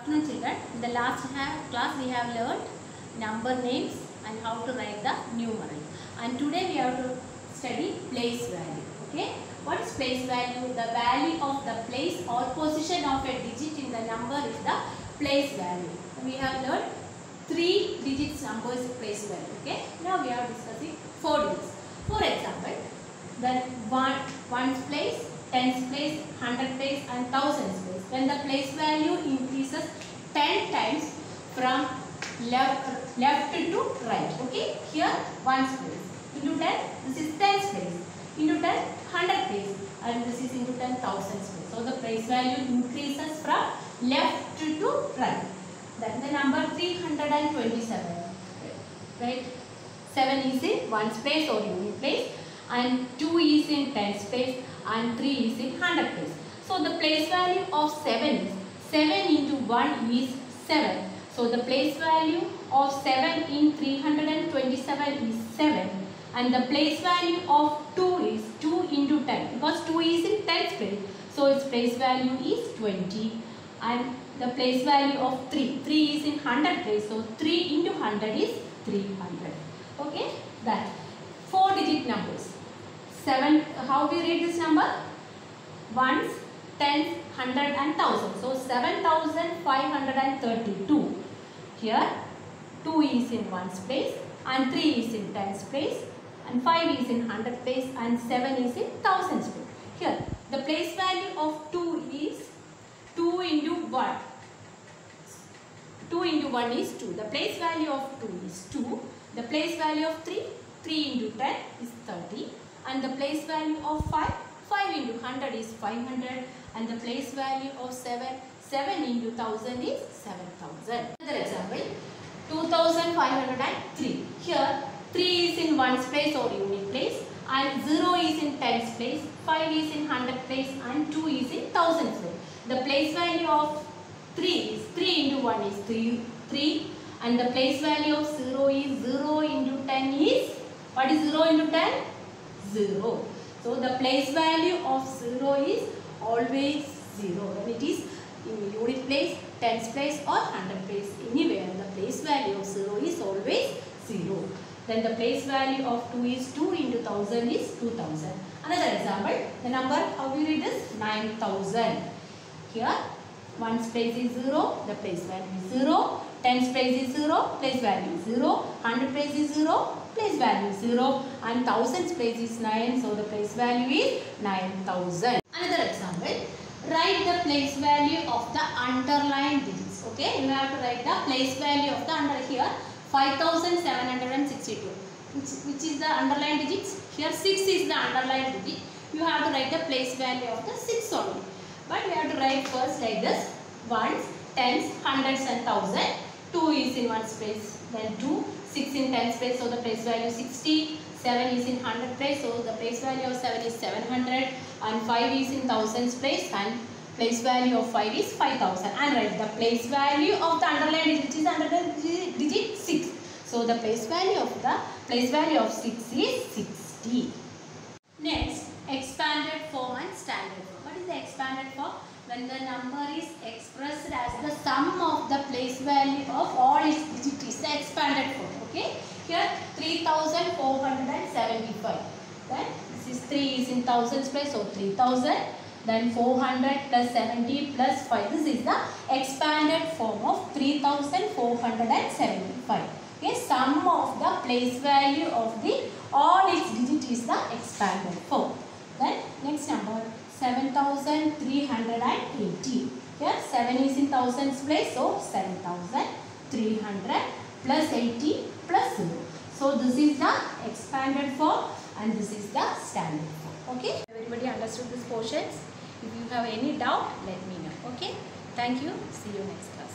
afternoon children. In the last class we have learned number names and how to write the numeral. And today we have to study place value. Okay. What is place value? The value of the place or position of a digit in the number is the place value. We have learned 3 digits number is place value. Okay. Now we are discussing 4 digits. For example, the ones place, tens place, hundred place and thousands place. When the place value increases 10 times from left to right. Okay. Here ones place into 10. This is tens place into 10, hundred place, and this is into 10 thousands place. So the place value increases from left to right. Then the number 327. Right. 7 is in ones place or unit place, and 2 is in tens place, and 3 is in hundred place. So the place value of 7 is 7 into 1 is 7. So the place value of 7 in 327 is 7, and the place value of 2 is 2 into 10 because 2 is in tens place. So its place value is 20, and the place value of 3 is in hundred place. So 3 into 100 is 300. Okay, that 4 digit numbers. 7. How we read this number? Ones, tens, hundred and thousand. So 7532. Here 2 is in ones place, and 3 is in tens place, and 5 is in hundred place, and 7 is in thousands place. Here the place value of 2 is 2 into 1. 2 into 1 is 2. The place value of 2 is 2. The place value of 3 into 10 is 30. And the place value of 5 into 100 is 500. And the place value of 7 into 1000 is 7000. Another example, 2503. Here 3 is in ones place or unit place, and 0 is in tens place, 5 is in hundred place, and 2 is in thousands place. The place value of 3 is 3 into 1 is 3, and the place value of 0 is 0 into 10 is, what is 0 into 10? 0. So the place value of 0 is always 0 when it is in unit place, tens place or hundred place. Anywhere the place value of 0 is always 0. Then the place value of 2 is 2 into 1000 is 2000. Another example, the number, how we read this? 9000. Here ones place is 0, the place value is 0, tens place is 0, place value is 0, hundred place is 0, place value is 0, and thousands place is 9, so the place value is 9000. Another example, write the place value of the underlined digits. Okay, you have to write the place value of the here 5762. Which is the underlined digits? Here 6 is the underlined digit. You have to write the place value of the 6 only. But we have to write first like this: ones, tens, hundreds and thousand. 2 is in ones place, then 2, 6 in tens place, so the place value 60. 7 is in hundred place, so the place value of 7 is 700, and 5 is in thousands place, and place value of 5 is 5000. And write the place value of the underlined digit, which is underlined digit 6. So the place value of 6 is 60. Next, expanded form and standard form. What is the expanded form? When the number is expressed as the sum of the place value of all its digits is the expanded form. Okay. Here 3475. Then this is 3 is in thousands place, so 3000. Then 400 plus 70 plus 5. This is the expanded form of 3475. Okay. Sum of the place value of the all its digit is the expanded form. Then next number 7380. Here 7 is in thousands place, so 7300 plus 80 plus 0. So this is the expanded form and this is the standard form. Okay. Everybody understood these portions? If you have any doubt, let me know. Okay. Thank you. See you next class.